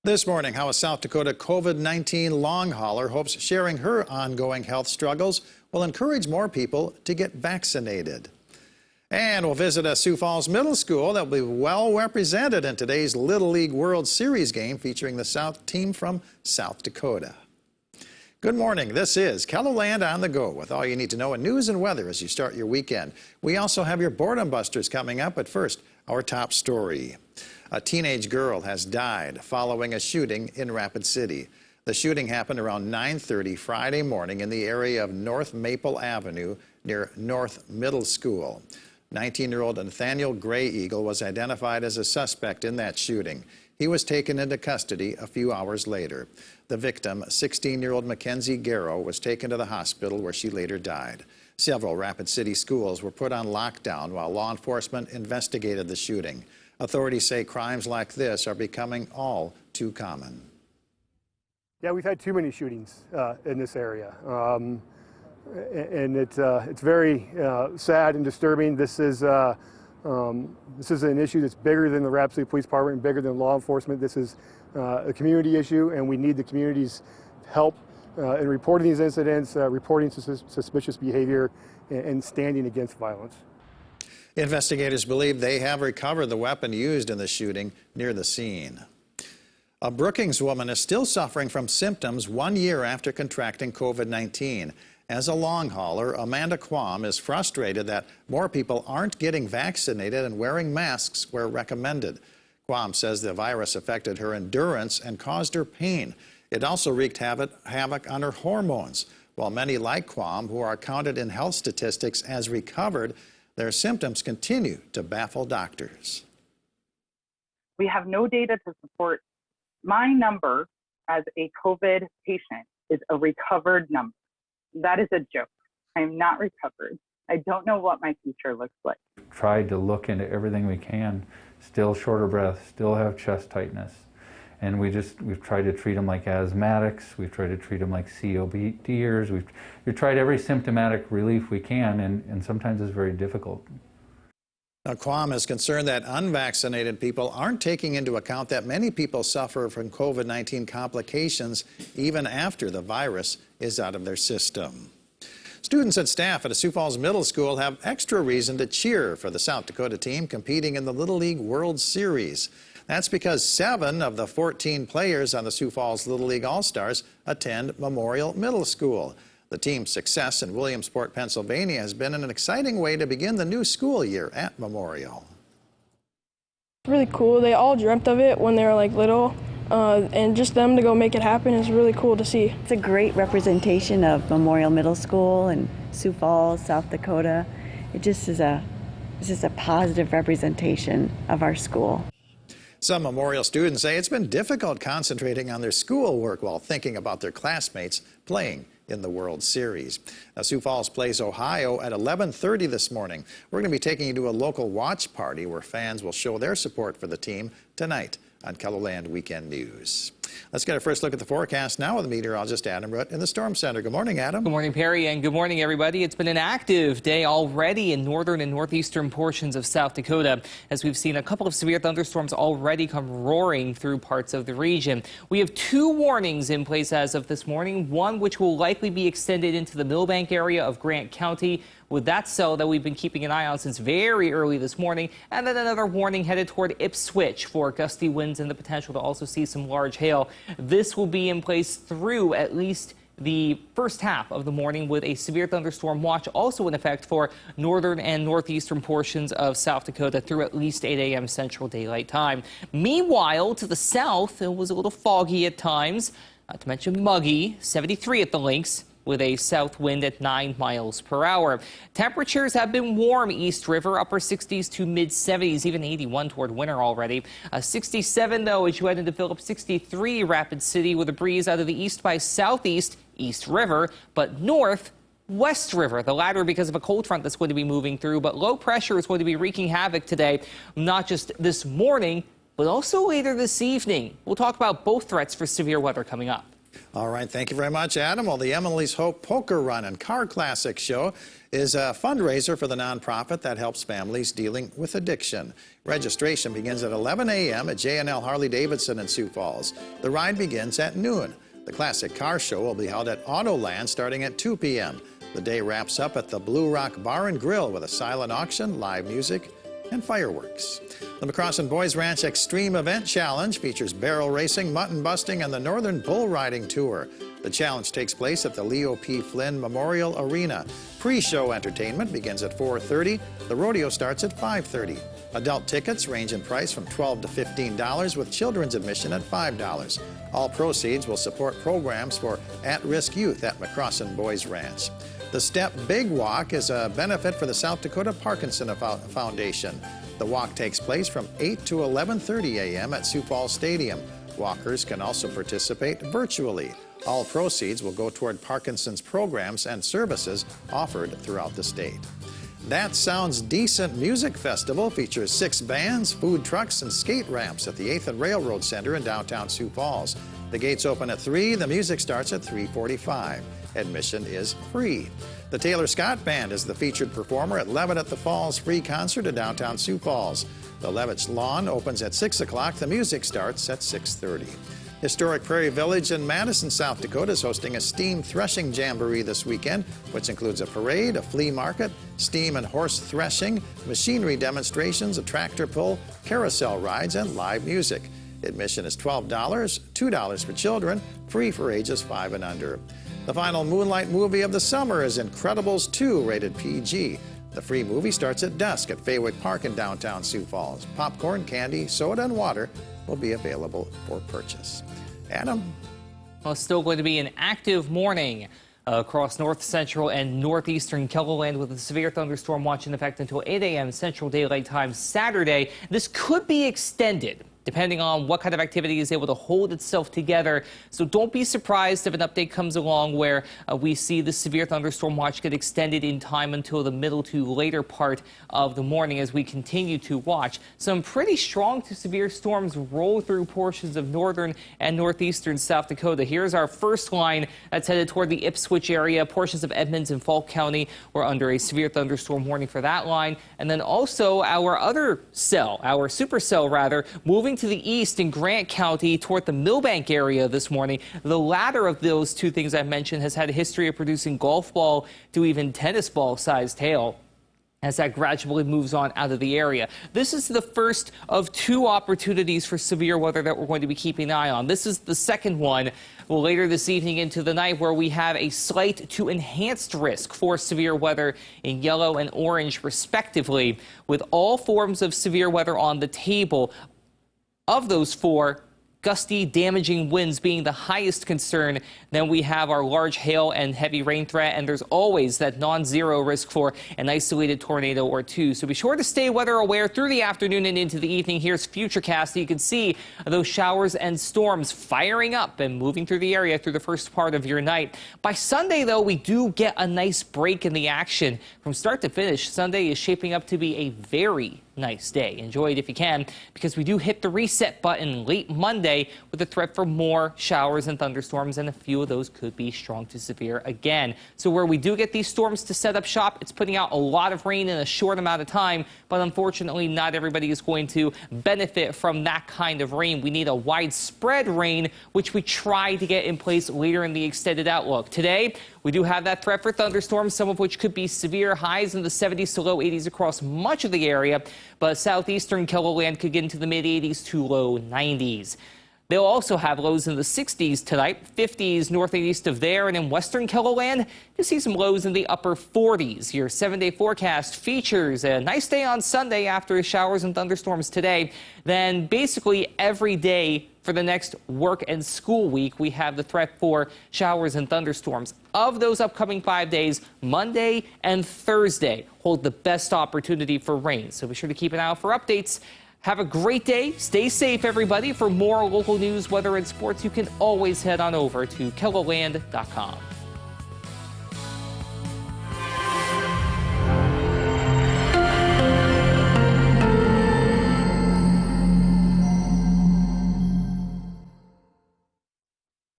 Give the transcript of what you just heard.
This morning, how a South Dakota COVID-19 long hauler hopes sharing her ongoing health struggles will encourage more people to get vaccinated. And we'll visit a Sioux Falls Middle School that will be well represented in today's Little League World Series game featuring the South team from South Dakota. Good morning. This is KELOLAND on the go with all you need to know in news and weather as you start your weekend. We also have your boredom busters coming up, but first, our top story. A teenage girl has died following a shooting in Rapid City. The shooting happened around 9:30 Friday morning in the area of North Maple Avenue near North Middle School. 19-year-old Nathaniel Gray Eagle was identified as a suspect in that shooting. He was taken into custody a few hours later. The victim, 16-year-old Mackenzie Garrow, was taken to the hospital where she later died. Several Rapid City schools were put on lockdown while law enforcement investigated the shooting. Authorities say crimes like this are becoming all too common. Yeah, we've had too many shootings in this area, and it's very sad and disturbing. This is an issue that's bigger than the Rapid City Police Department, bigger than law enforcement. This is a community issue, and we need the community's help in reporting these incidents, reporting suspicious behavior, and standing against violence. Investigators believe they have recovered the weapon used in the shooting near the scene. A Brookings woman is still suffering from symptoms 1 year after contracting COVID-19. As a long hauler, Amanda Quam is frustrated that more people aren't getting vaccinated and wearing masks where recommended. Quam says the virus affected her endurance and caused her pain. It also wreaked havoc on her hormones. While many like Quam, who are counted in health statistics as recovered, their symptoms continue to baffle doctors. We have no data to support. My number as a COVID patient is a recovered number. That is a joke. I am not recovered. I don't know what my future looks like. Tried to look into everything we can, still short of breath, still have chest tightness. And we've tried to treat them like asthmatics, we've tried to treat them like COPDers, we've tried every symptomatic relief we can, and sometimes it's very difficult. Now, Quam is concerned that unvaccinated people aren't taking into account that many people suffer from COVID-19 complications even after the virus is out of their system. Students and staff at a Sioux Falls Middle School have extra reason to cheer for the South Dakota team competing in the Little League World Series. That's because 7 of the 14 players on the Sioux Falls Little League All-Stars attend Memorial Middle School. The team's success in Williamsport, Pennsylvania has been an exciting way to begin the new school year at Memorial. Really cool. They all dreamt of it when they were little, and just them to go make it happen is really cool to see. It's a great representation of Memorial Middle School and Sioux Falls, South Dakota. It's just a positive representation of our school. Some Memorial students say it's been difficult concentrating on their schoolwork while thinking about their classmates playing in the World Series. Now, Sioux Falls plays Ohio at 11:30 this morning. We're going to be taking you to a local watch party where fans will show their support for the team tonight on KELOLAND Weekend News. Let's get a first look at the forecast now with meteorologist Adam Root in the Storm Center. Good morning, Adam. Good morning, Perry, and good morning, everybody. It's been an active day already in northern and northeastern portions of South Dakota, as we've seen a couple of severe thunderstorms already come roaring through parts of the region. We have 2 warnings in place as of this morning, one which will likely be extended into the Millbank area of Grant County, with that cell that we've been keeping an eye on since very early this morning, and then another warning headed toward Ipswich for gusty winds and the potential to also see some large hail. This will be in place through at least the first half of the morning, with a severe thunderstorm watch also in effect for northern and northeastern portions of South Dakota through at least 8 a.m. Central Daylight Time. Meanwhile, to the south, it was a little foggy at times, not to mention muggy, 73 at the links, with a south wind at 9 miles per hour. Temperatures have been warm East River, upper 60s to mid 70s, even 81 toward winter already. 67 though as you head into Phillips, 63 Rapid City with a breeze out of the east by southeast East River, but north West River, the latter because of a cold front that's going to be moving through, but low pressure is going to be wreaking havoc today, not just this morning, but also later this evening. We'll talk about both threats for severe weather coming up. All right, thank you very much, Adam. Well, the Emily's Hope Poker Run and Car Classic Show is a fundraiser for the nonprofit that helps families dealing with addiction. Registration begins at 11 a.m. at J&L Harley-Davidson in Sioux Falls. The ride begins at noon. The Classic Car Show will be held at Autoland starting at 2 p.m. The day wraps up at the Blue Rock Bar and Grill with a silent auction, live music, and fireworks. The McCrossin Boys Ranch Extreme Event Challenge features barrel racing, mutton busting, and the Northern Bull Riding Tour. The challenge takes place at the Leo P. Flynn Memorial Arena. Pre-show entertainment begins at 4:30. The rodeo starts at 5:30. Adult tickets range in price from $12 to $15, with children's admission at $5. All proceeds will support programs for at-risk youth at McCrossin Boys Ranch. The Step Big Walk is a benefit for the South Dakota Parkinson Foundation. The walk takes place from 8 to 11:30 a.m. at Sioux Falls Stadium. Walkers can also participate virtually. All proceeds will go toward Parkinson's programs and services offered throughout the state. That Sounds Decent Music Festival features 6 bands, food trucks, and skate ramps at the 8th and Railroad Center in downtown Sioux Falls. The gates open at 3. The music starts at 3:45. Admission is free. The Taylor Scott Band is the featured performer at Levitt at the Falls Free Concert in downtown Sioux Falls. The Levitt's Lawn opens at 6 o'clock. The music starts at 6:30. Historic Prairie Village in Madison, South Dakota is hosting a steam threshing jamboree this weekend, which includes a parade, a flea market, steam and horse threshing, machinery demonstrations, a tractor pull, carousel rides, and live music. Admission is $12, $2 for children, free for ages 5 and under. The final Moonlight movie of the summer is Incredibles 2, rated PG. The free movie starts at dusk at Faywick Park in downtown Sioux Falls. Popcorn, candy, soda, and water will be available for purchase. Adam? Well, it's still going to be an active morning across north central and northeastern KELOLAND with a severe thunderstorm watch in effect until 8 a.m. Central Daylight Time Saturday. This could be extended depending on what kind of activity is able to hold itself together. So don't be surprised if an update comes along where we see the severe thunderstorm watch get extended in time until the middle to later part of the morning as we continue to watch. Some pretty strong to severe storms roll through portions of northern and northeastern South Dakota. Here's our first line that's headed toward the Ipswich area. Portions of Edmonds and Falk County were under a severe thunderstorm warning for that line. And then also our other cell, our supercell rather, moving to the east in Grant County toward the Millbank area this morning. The latter of those two things I mentioned has had a history of producing golf ball to even tennis ball sized hail as that gradually moves on out of the area. This is the first of 2 opportunities for severe weather that we're going to be keeping an eye on. This is the second one later this evening into the night where we have a slight to enhanced risk for severe weather in yellow and orange respectively, with all forms of severe weather on the table. Of those 4, gusty, damaging winds being the highest concern. Then we have our large hail and heavy rain threat, and there's always that non-zero risk for an isolated tornado or 2. So be sure to stay weather aware through the afternoon and into the evening. Here's Futurecast. You can see those showers and storms firing up and moving through the area through the first part of your night. By Sunday, though, we do get a nice break in the action. From start to finish, Sunday is shaping up to be a very nice day. Enjoy it if you can, because we do hit the reset button late Monday with a threat for more showers and thunderstorms, and a few of those could be strong to severe again. So where we do get these storms to set up shop, it's putting out a lot of rain in a short amount of time, but unfortunately not everybody is going to benefit from that kind of rain. We need a widespread rain, which we try to get in place later in the extended outlook. Today, we do have that threat for thunderstorms, some of which could be severe, highs in the 70s to low 80s across much of the area, but southeastern KELOLAND could get into the mid-80s to low 90s. They'll also have lows in the 60s tonight, 50s north and east of there, and in western KELOLAND, you see some lows in the upper 40s. Your 7-day forecast features a nice day on Sunday after showers and thunderstorms today. Then basically every day for the next work and school week, we have the threat for showers and thunderstorms. Of those upcoming 5 days, Monday and Thursday hold the best opportunity for rain. So be sure to keep an eye out for updates. Have a great day. Stay safe, everybody. For more local news, weather, and sports, you can always head on over to KELOLAND.com.